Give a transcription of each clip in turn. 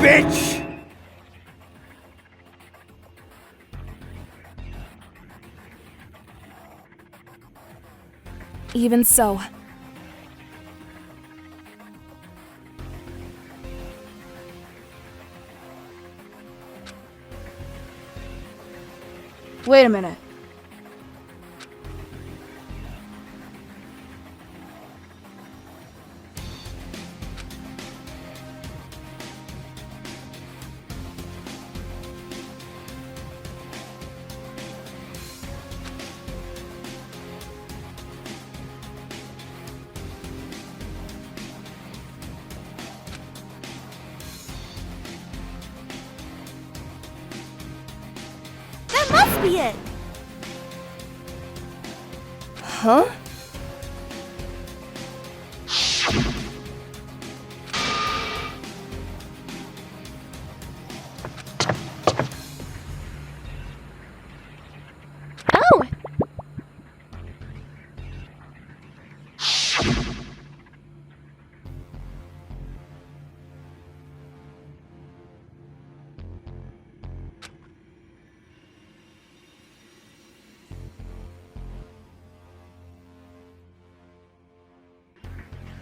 bitch! Even so. Wait a minute. That must be it! Huh? Oh!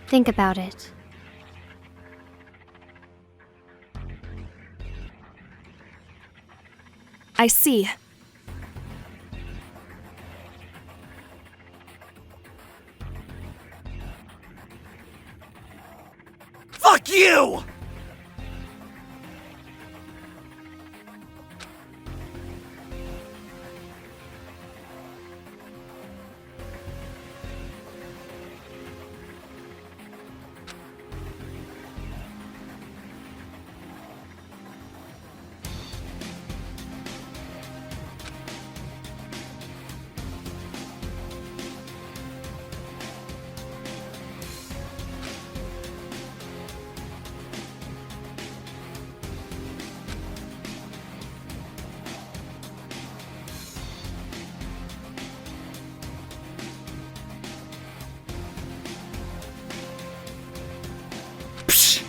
Think about it. I see. Fuck you! Psh.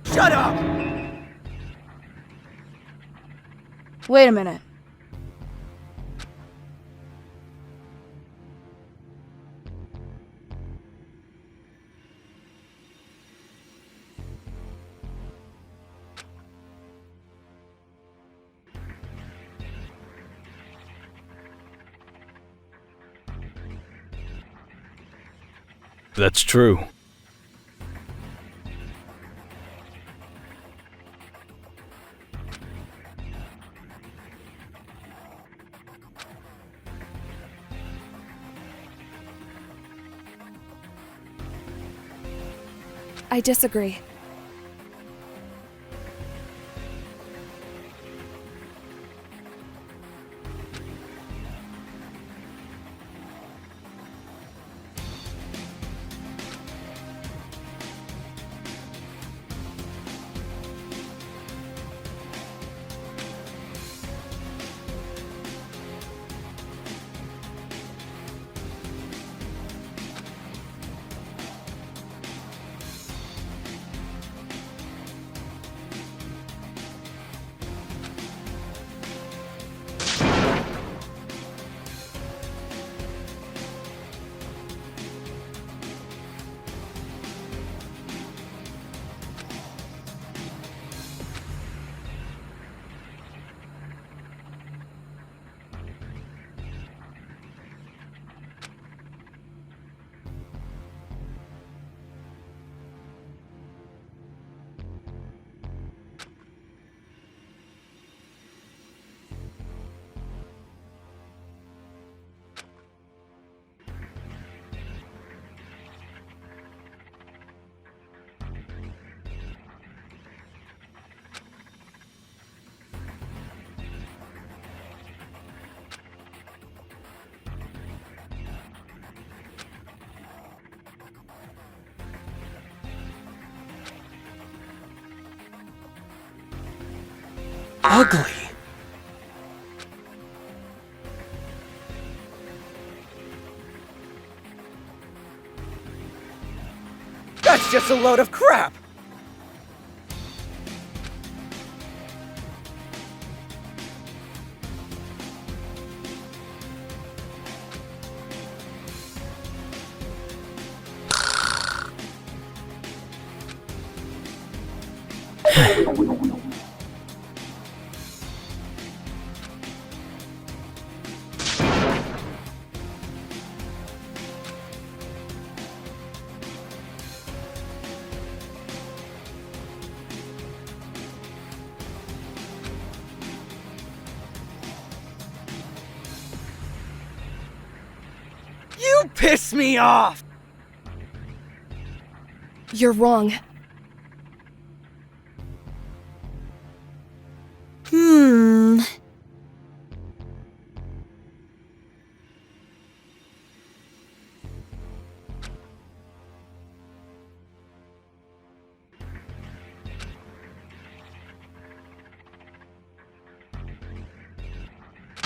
Shut up! Wait a minute. That's true. I disagree. ugly. That's just a load of crap! You piss me off! You're wrong.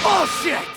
Bullshit!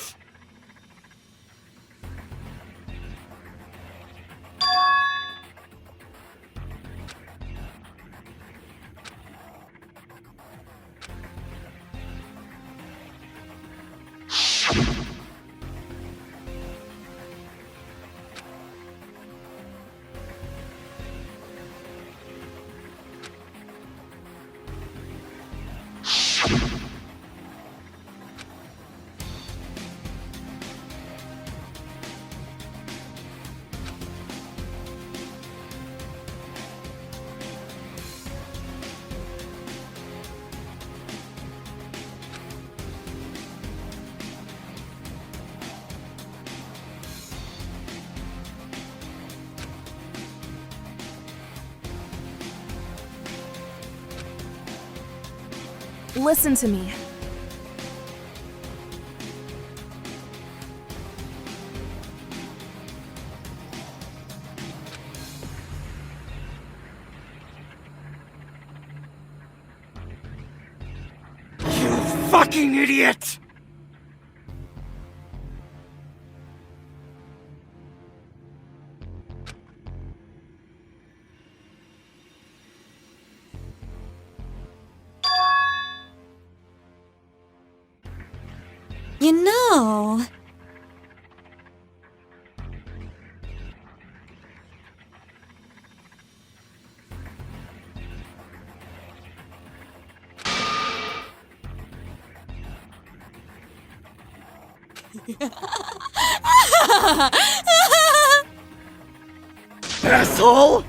Listen to me. You fucking idiot! You know... Asshole!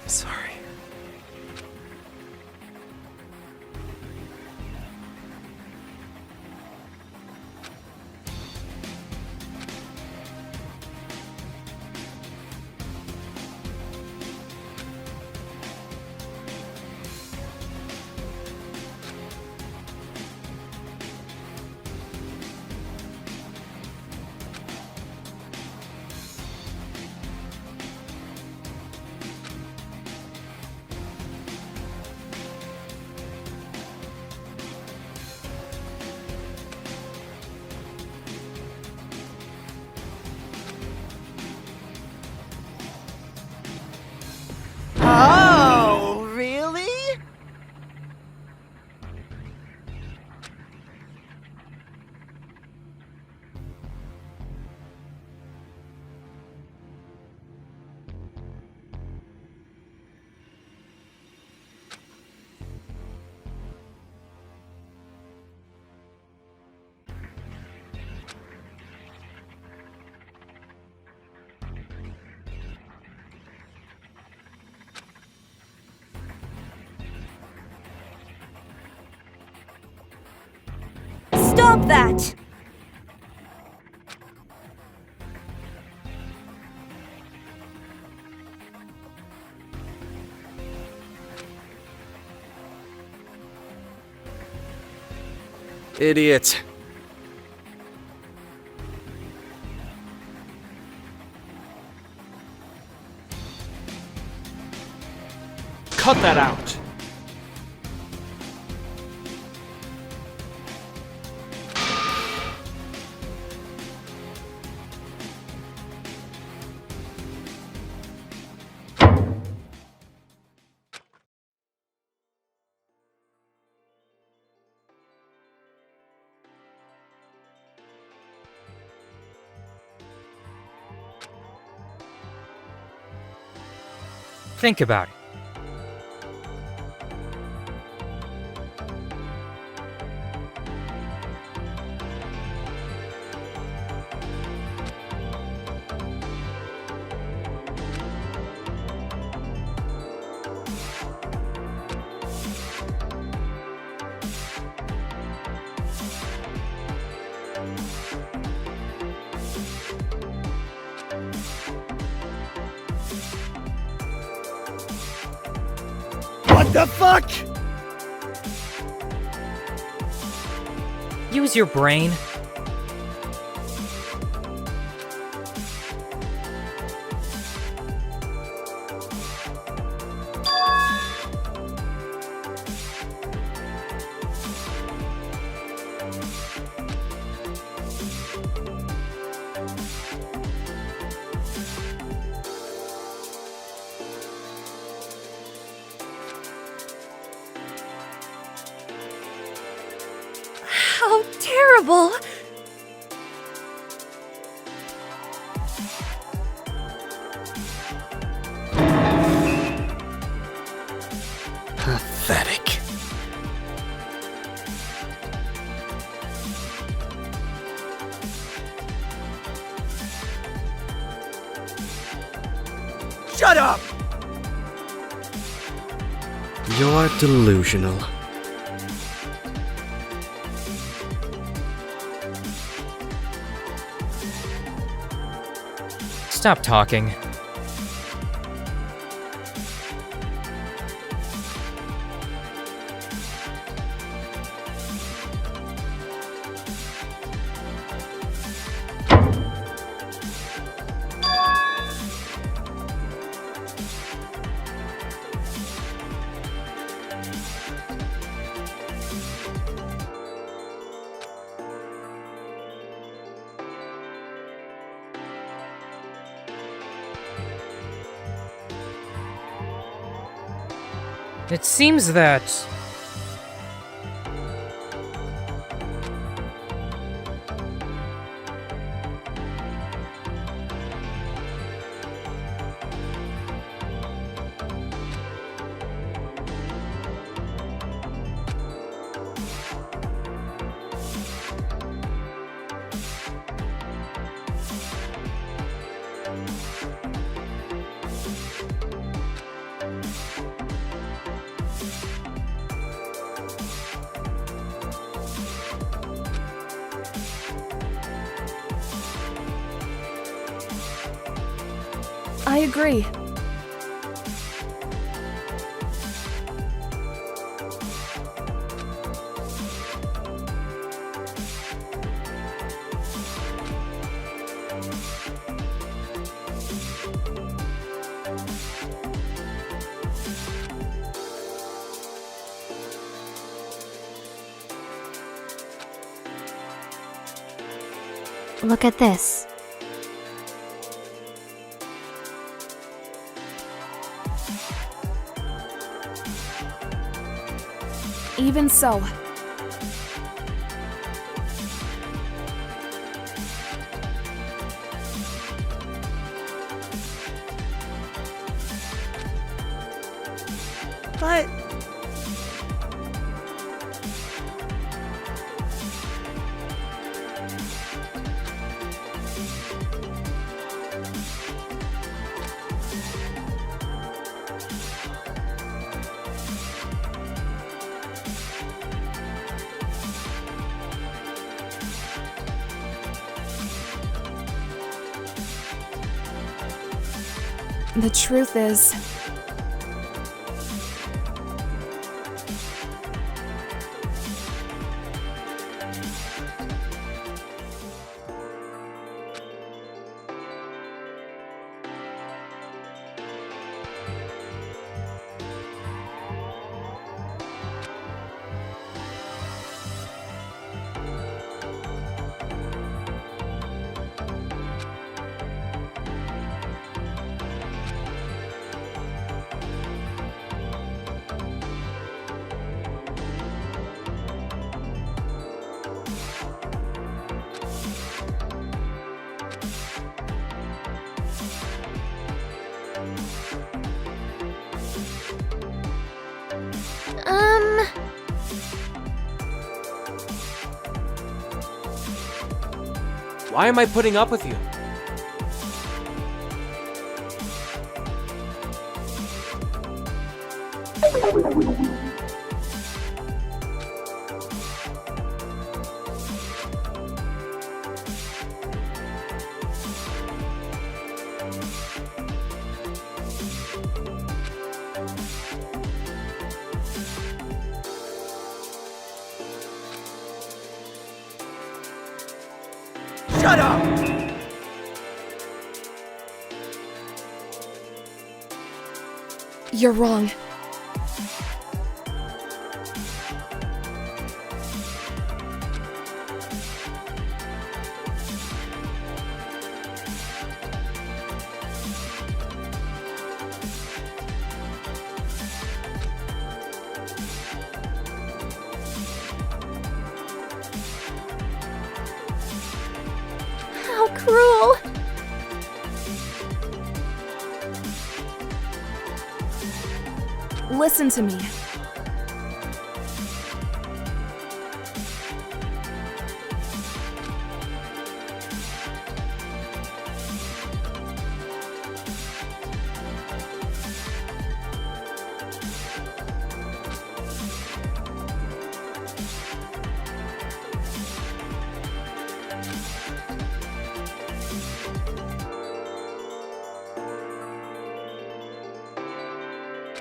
Sorry. Oh, really? Stop that! Idiot. cut that out. Think about it. What the fuck? Use your brain. How terrible! Pathetic. Shut up! You're delusional. Stop talking. It seems that... I agree. Look at this. Even so, But... the truth is, Why am I putting up with you? Shut up! You're wrong. How cruel! Listen to me.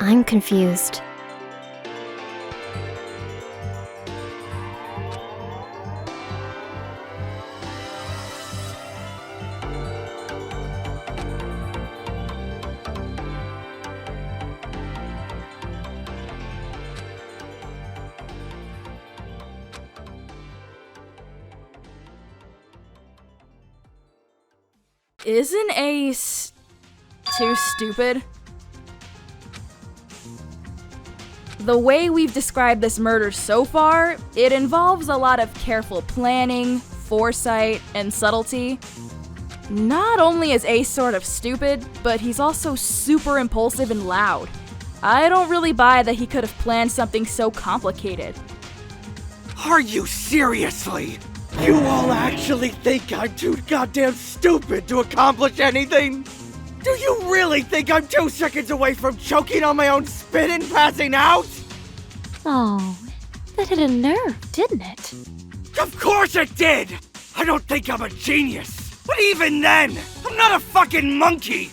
I'm confused. Isn't Ace too stupid? The way we've described this murder so far, it involves a lot of careful planning, foresight, and subtlety. Not only is Ace sort of stupid, but he's also super impulsive and loud. I don't really buy that he could have planned something so complicated. Are you seriously? You all actually think I'm too goddamn stupid to accomplish anything? Do you really think I'm 2 seconds away from choking on my own spit and passing out? Oh, that hit a nerve, didn't it? Of course it did! I don't think I'm a genius. But even then, I'm not a fucking monkey!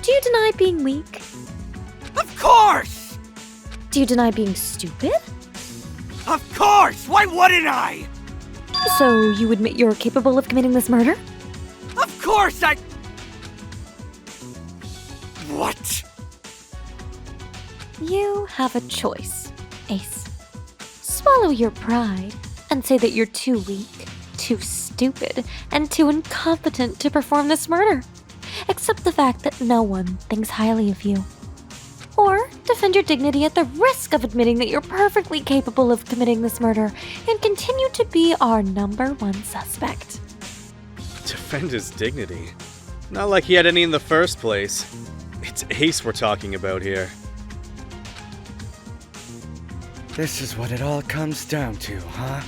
Do you deny being weak? Of course! Do you deny being stupid? Of course! Why wouldn't I? So you admit you're capable of committing this murder? Of course I... What? You have a choice, Ace. Swallow your pride and say that you're too weak, too stupid, and too incompetent to perform this murder. Accept the fact that no one thinks highly of you. Or defend your dignity at the risk of admitting that you're perfectly capable of committing this murder and continue to be our #1 suspect. Defend his dignity? Not like he had any in the first place. It's Ace we're talking about here. This is what it all comes down to, huh?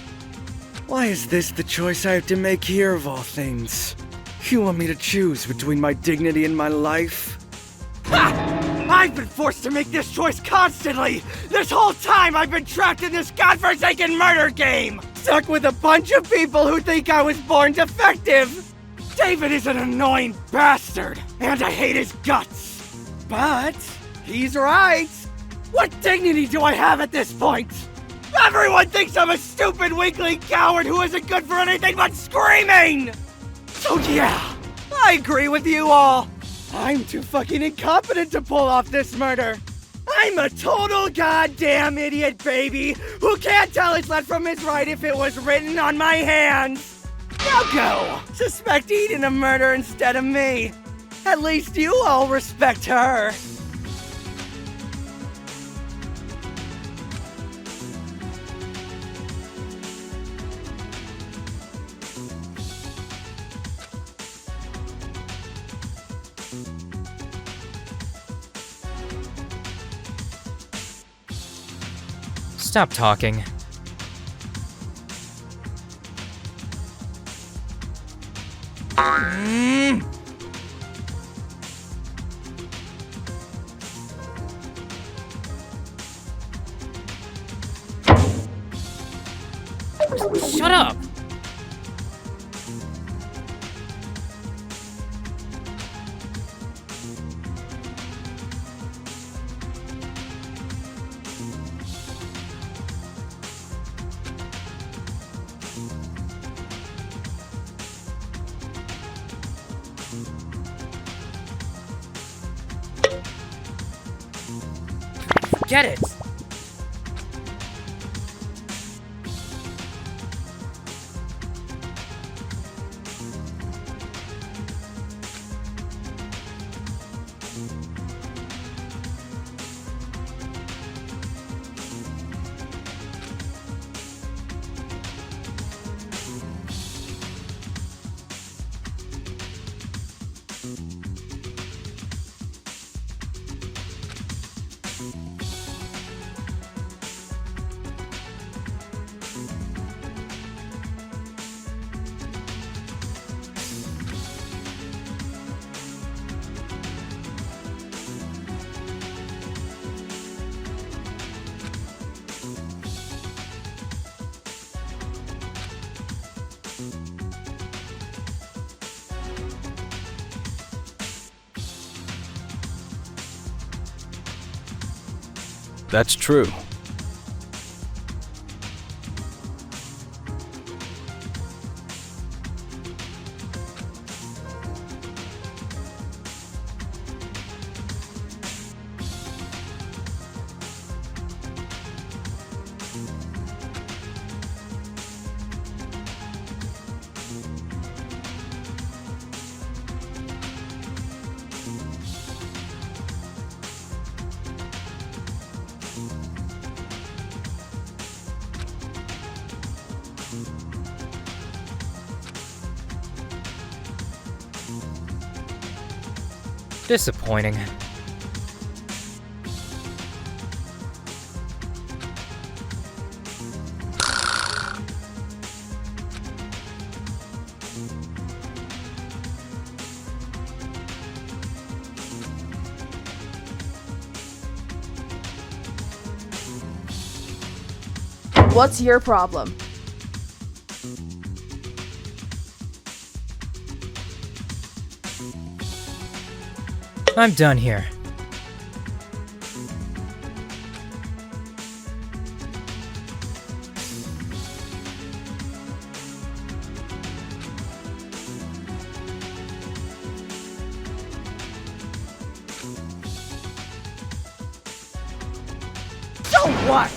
Why is this the choice I have to make here of all things? You want me to choose between my dignity and my life? Ha! I've been forced to make this choice constantly! This whole time I've been trapped in this godforsaken murder game! Stuck with a bunch of people who think I was born defective! David is an annoying bastard, and I hate his guts! But he's right! What dignity do I have at this point? Everyone thinks I'm a stupid weakling coward who isn't good for anything but screaming! So yeah, I agree with you all. I'm too fucking incompetent to pull off this murder. I'm a total goddamn idiot baby who can't tell his left from his right if it was written on my hands. Now go! Suspect Eden of murder instead of me. At least you all respect her. Stop talking. Shut up! Get it! That's true. Disappointing. What's your problem? I'm done here. So what?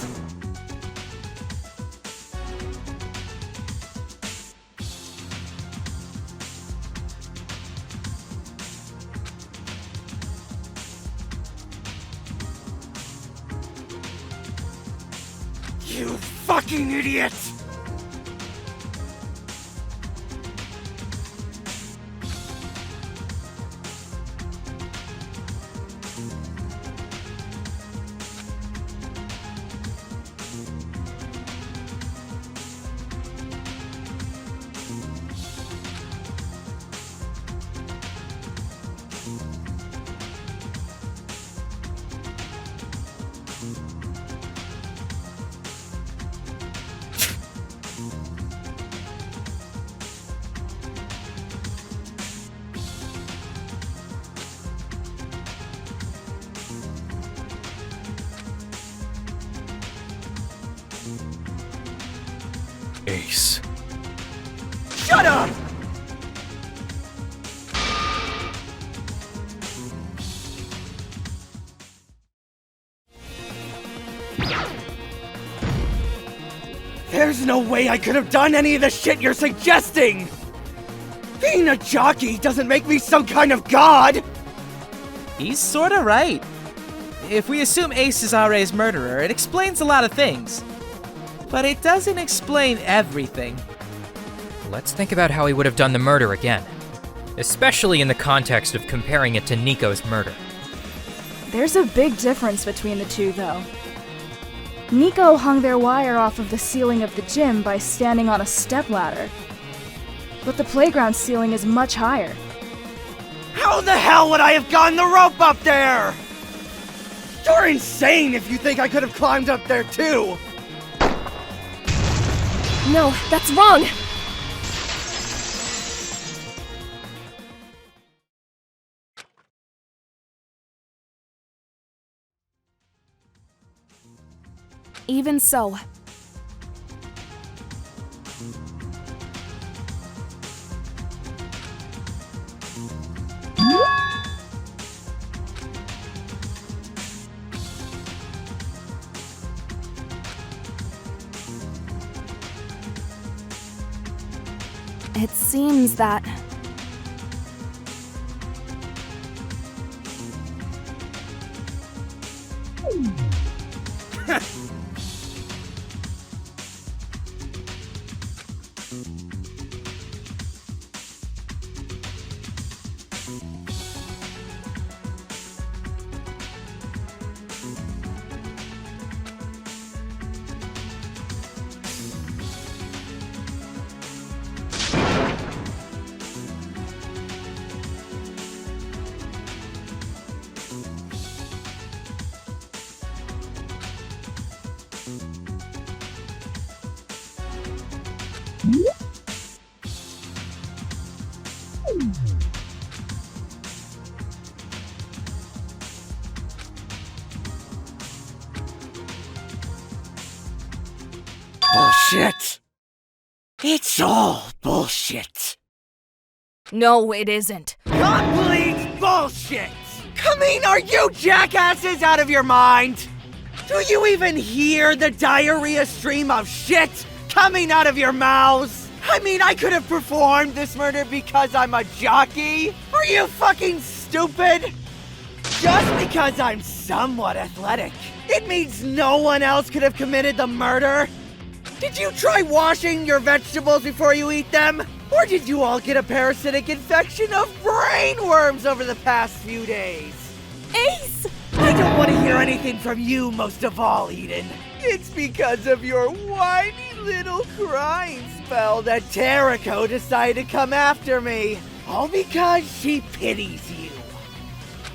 You fucking idiot! Ace. Shut up! There's no way I could have done any of the shit you're suggesting! Being a jockey doesn't make me some kind of god! He's sorta right. If we assume Ace is RA's murderer, it explains a lot of things. But it doesn't explain everything. Let's think about how he would have done the murder again. Especially in the context of comparing it to Nico's murder. There's a big difference between the two, though. Nico hung their wire off of the ceiling of the gym by standing on a stepladder. but the playground ceiling is much higher. How the hell would I have gotten the rope up there? You're insane if you think I could have climbed up there too! No, that's wrong! Even so, it seems that Bullshit! It's all bullshit! no, it isn't. Complete bullshit! I mean, are you jackasses out of your mind? Do you even hear the diarrhea stream of shit coming out of your mouths? I mean, I could have performed this murder because I'm a jockey? Are you fucking stupid? Just because I'm somewhat athletic, it means no one else could have committed the murder? Did you try washing your vegetables before you eat them? Or did you all get a parasitic infection of brainworms over the past few days? Ace! I don't want to hear anything from you most of all, Eden. It's because of your whiny little crying spell that Terako decided to come after me. All because she pities you.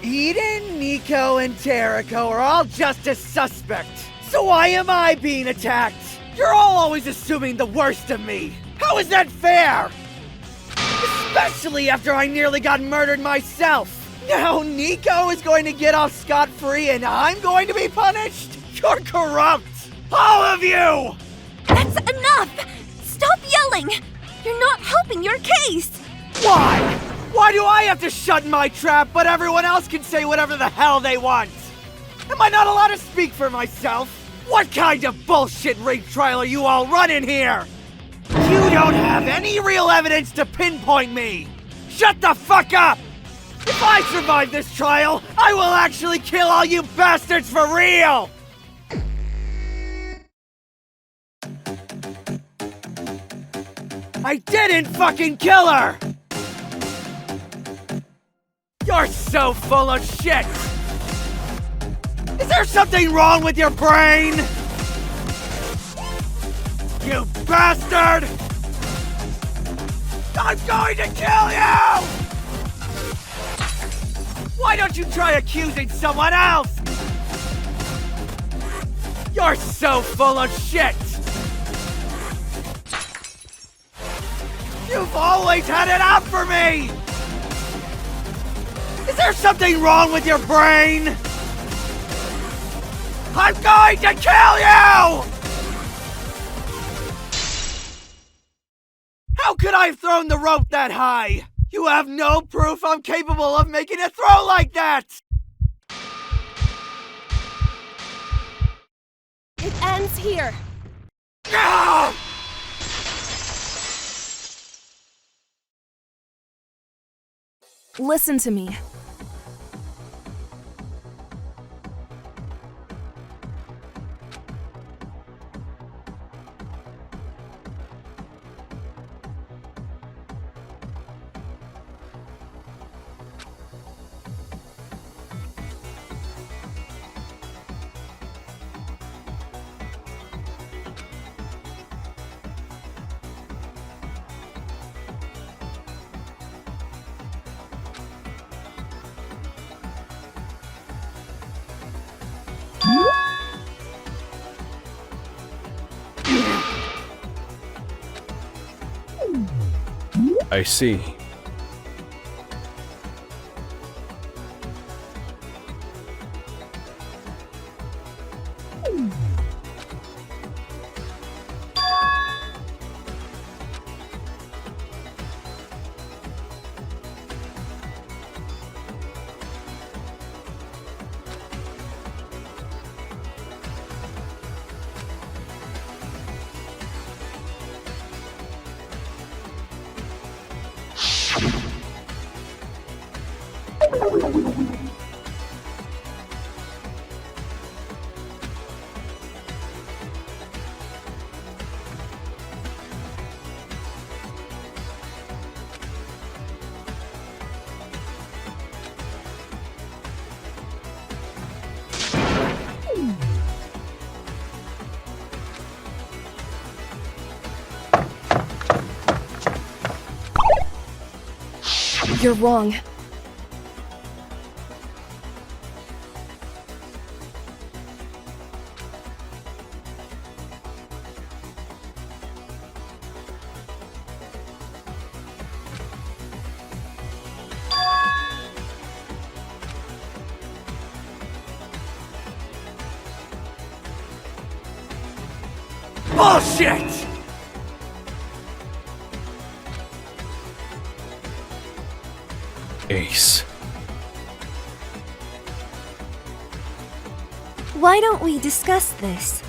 Eden, Nico, and Terako are all just a suspect. So why am I being attacked? You're all always assuming the worst of me. How is that fair? Especially after I nearly got murdered myself. Now Nico is going to get off scot-free and I'm going to be punished? You're corrupt! All of you! That's enough! Stop yelling! You're not helping your case! Why? Why do I have to shut my trap but everyone else can say whatever the hell they want? Am I not allowed to speak for myself? What kind of bullshit rape trial are you all running here? You don't have any real evidence to pinpoint me! Shut the fuck up! If I survive this trial, I will actually kill all you bastards for real! I didn't fucking kill her! You're so full of shit! Is there something wrong with your brain? You bastard! I'm going to kill you! Why don't you try accusing someone else? You're so full of shit! You've always had it out for me! Is there something wrong with your brain? I'm going to kill you! How could I have thrown the rope that high? You have no proof I'm capable of making a throw like that! It ends here! Ah! Listen to me. I see. You're wrong. Bullshit! Ace. Why don't we discuss this?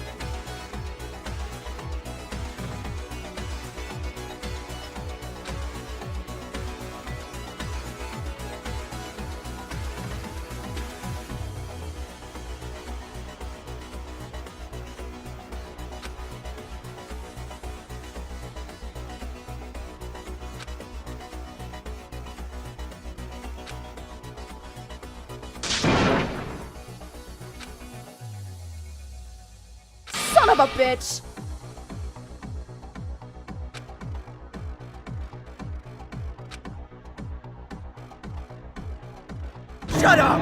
Son of a bitch! Shut up!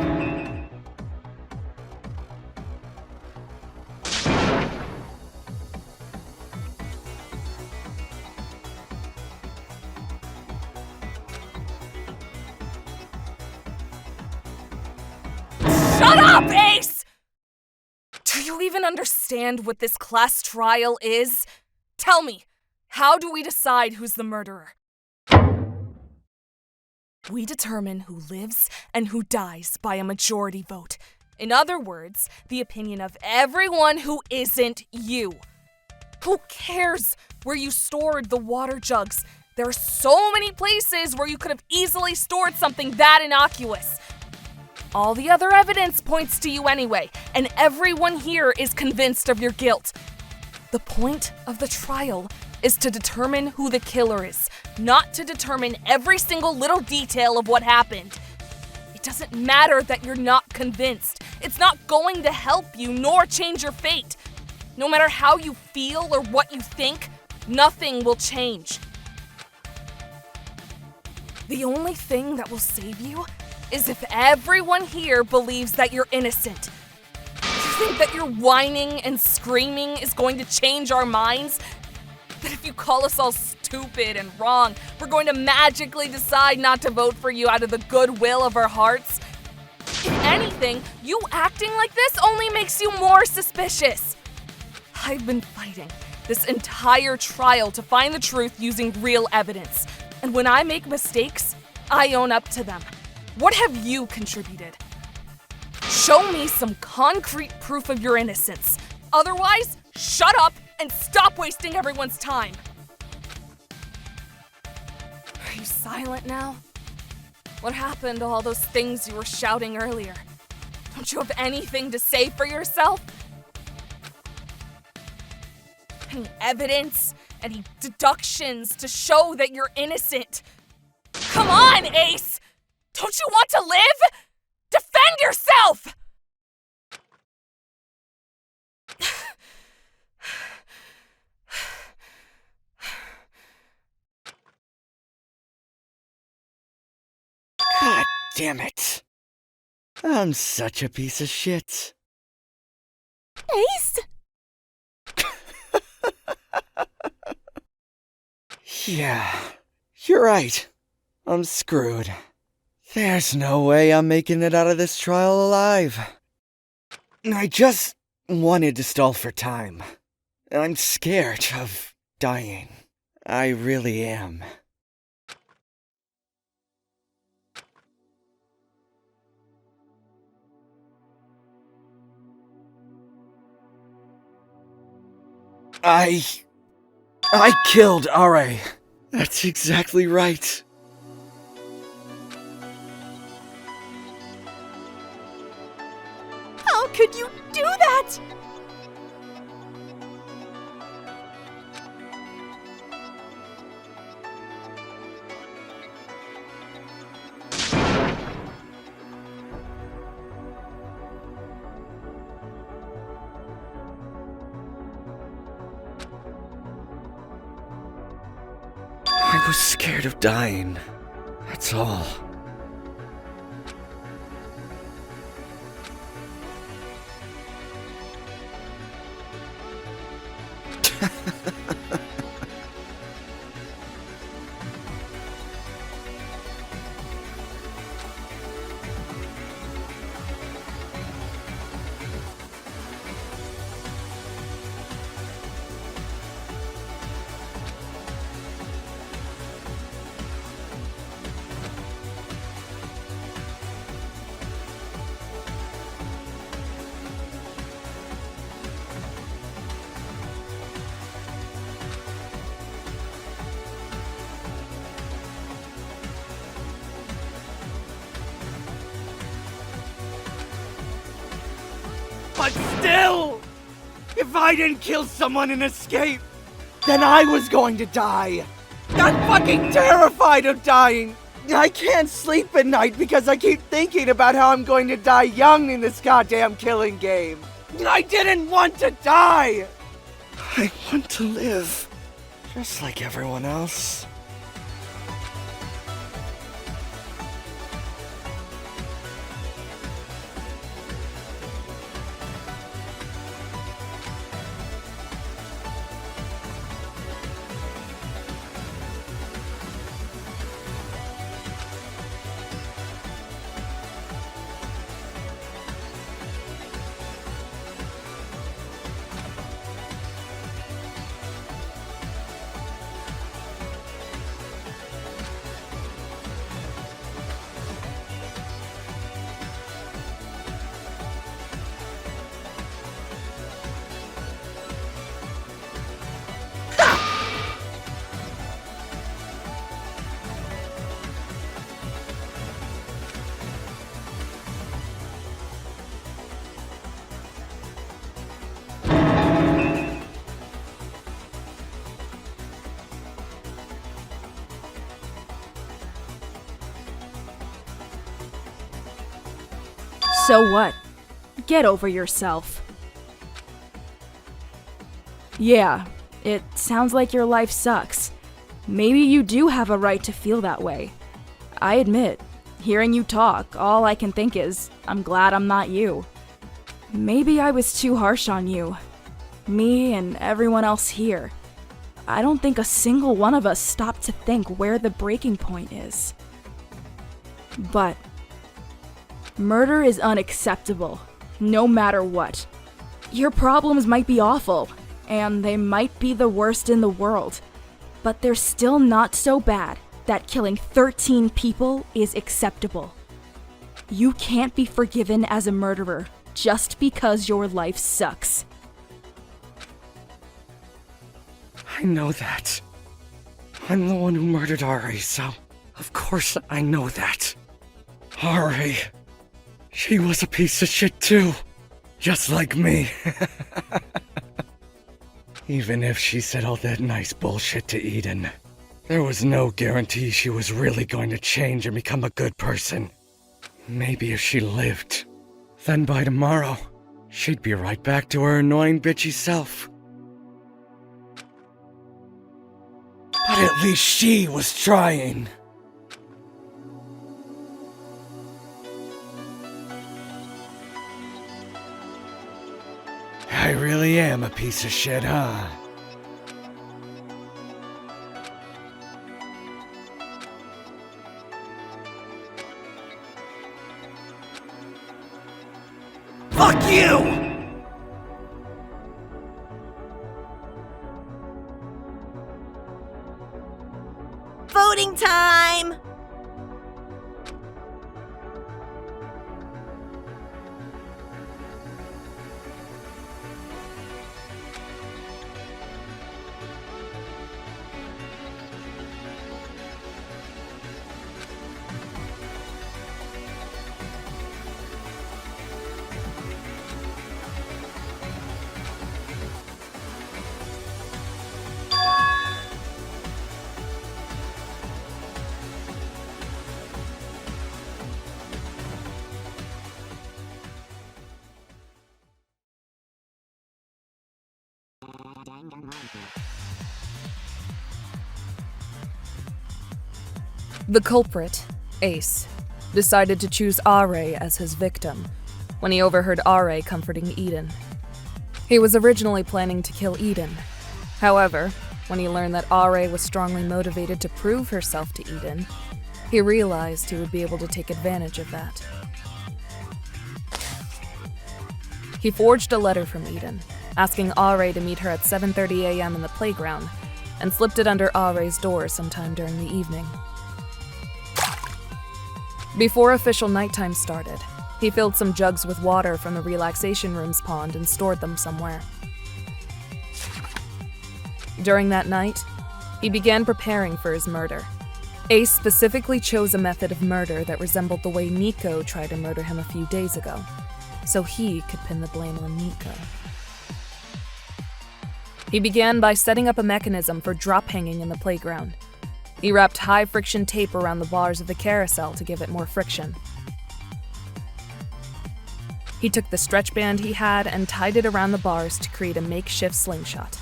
Shut up, Ace! Do you even understand what this class trial is? Tell me, how do we decide who's the murderer? We determine who lives and who dies by a majority vote. In other words, the opinion of everyone who isn't you. Who cares where you stored the water jugs? There are so many places where you could have easily stored something that innocuous. All the other evidence points to you anyway, and everyone here is convinced of your guilt. The point of the trial is to determine who the killer is, not to determine every single little detail of what happened. It doesn't matter that you're not convinced. It's not going to help you nor change your fate. No matter how you feel or what you think, nothing will change. The only thing that will save you is if everyone here believes that you're innocent. You think that your whining and screaming is going to change our minds? That if you call us all stupid and wrong, we're going to magically decide not to vote for you out of the goodwill of our hearts? If anything, you acting like this only makes you more suspicious. I've been fighting this entire trial to find the truth using real evidence. And when I make mistakes, I own up to them. What have you contributed? Show me some concrete proof of your innocence. Otherwise, shut up and stop wasting everyone's time. Are you silent now? What happened to all those things you were shouting earlier? Don't you have anything to say for yourself? Any evidence? Any deductions to show that you're innocent? Come on, Ace! Don't you want to live? Defend yourself! God damn it. I'm such a piece of shit. Ace? Yeah, You're right. I'm screwed. There's no way I'm making it out of this trial alive. I just wanted to stall for time. I'm scared of dying. I really am. I killed Are. That's exactly right. How could you do that? I was scared of dying. That's all. But still, if I didn't kill someone and escape, then I was going to die. I'm fucking terrified of dying. I can't sleep at night because I keep thinking about how I'm going to die young in this goddamn killing game. I didn't want to die. I want to live, just like everyone else. So what? Get over yourself. Yeah, it sounds like your life sucks. Maybe you do have a right to feel that way. I admit, hearing you talk, all I can think is, I'm glad I'm not you. Maybe I was too harsh on you. Me and everyone else here. I don't think a single one of us stopped to think where the breaking point is. But murder is unacceptable, no matter what. Your problems might be awful, and they might be the worst in the world, but they're still not so bad that killing 13 people is acceptable. You can't be forgiven as a murderer just because your life sucks. I know that. I'm the one who murdered Ari, so of course I know that. Ari, she was a piece of shit too, just like me. Even if she said all that nice bullshit to Eden, there was no guarantee she was really going to change and become a good person. Maybe if she lived, then by tomorrow, she'd be right back to her annoying bitchy self. But at least she was trying. I really am a piece of shit, huh? you! Voting time! The culprit, Ace, decided to choose Are as his victim when he overheard Are comforting Eden. He was originally planning to kill Eden. However, when he learned that Are was strongly motivated to prove herself to Eden, he realized he would be able to take advantage of that. He forged a letter from Eden, asking Are to meet her at 7:30 a.m. in the playground, and slipped it under Are's door sometime during the evening. Before official nighttime started, he filled some jugs with water from the relaxation room's pond and stored them somewhere. During that night, he began preparing for his murder. Ace specifically chose a method of murder that resembled the way Nico tried to murder him a few days ago, so he could pin the blame on Nico. He began by setting up a mechanism for drop hanging in the playground. He wrapped high-friction tape around the bars of the carousel to give it more friction. He took the stretch band he had and tied it around the bars to create a makeshift slingshot.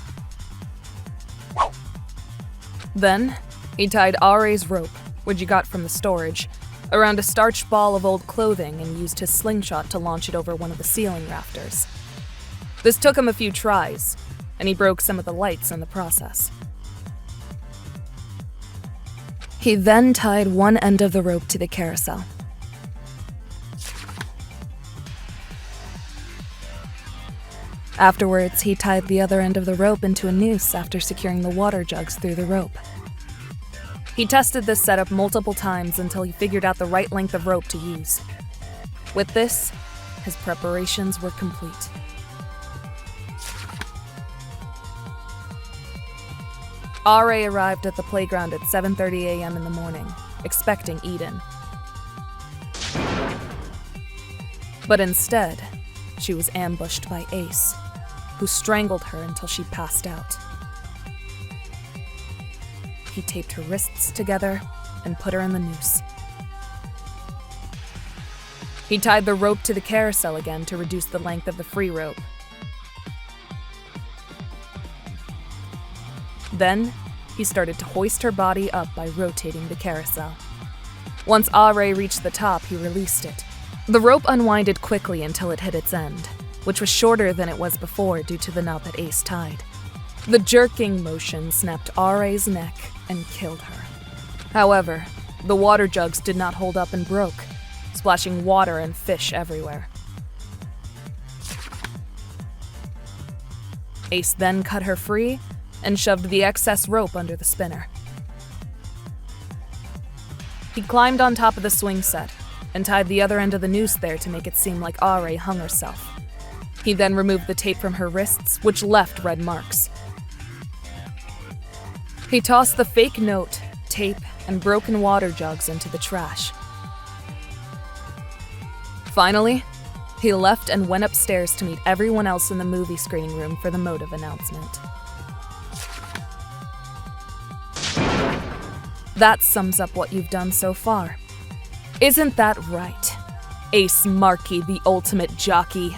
Then, he tied Are's rope, which he got from the storage, around a starched ball of old clothing and used his slingshot to launch it over one of the ceiling rafters. This took him a few tries, and he broke some of the lights in the process. He then tied one end of the rope to the carousel. Afterwards, he tied the other end of the rope into a noose after securing the water jugs through the rope. He tested this setup multiple times until he figured out the right length of rope to use. With this, his preparations were complete. Are arrived at the playground at 7:30 a.m. in the morning, expecting Eden. But instead, she was ambushed by Ace, who strangled her until she passed out. He taped her wrists together and put her in the noose. He tied the rope to the carousel again to reduce the length of the free rope. Then, he started to hoist her body up by rotating the carousel. Once Are reached the top, he released it. The rope unwinded quickly until it hit its end, which was shorter than it was before due to the knot that Ace tied. The jerking motion snapped Are's neck and killed her. However, the water jugs did not hold up and broke, splashing water and fish everywhere. Ace then cut her free and shoved the excess rope under the spinner. He climbed on top of the swing set and tied the other end of the noose there to make it seem like Are hung herself. He then removed the tape from her wrists, which left red marks. He tossed the fake note, tape, and broken water jugs into the trash. Finally, he left and went upstairs to meet everyone else in the movie screening room for the motive announcement. That sums up what you've done so far. Isn't that right, Ace Markey, the ultimate jockey?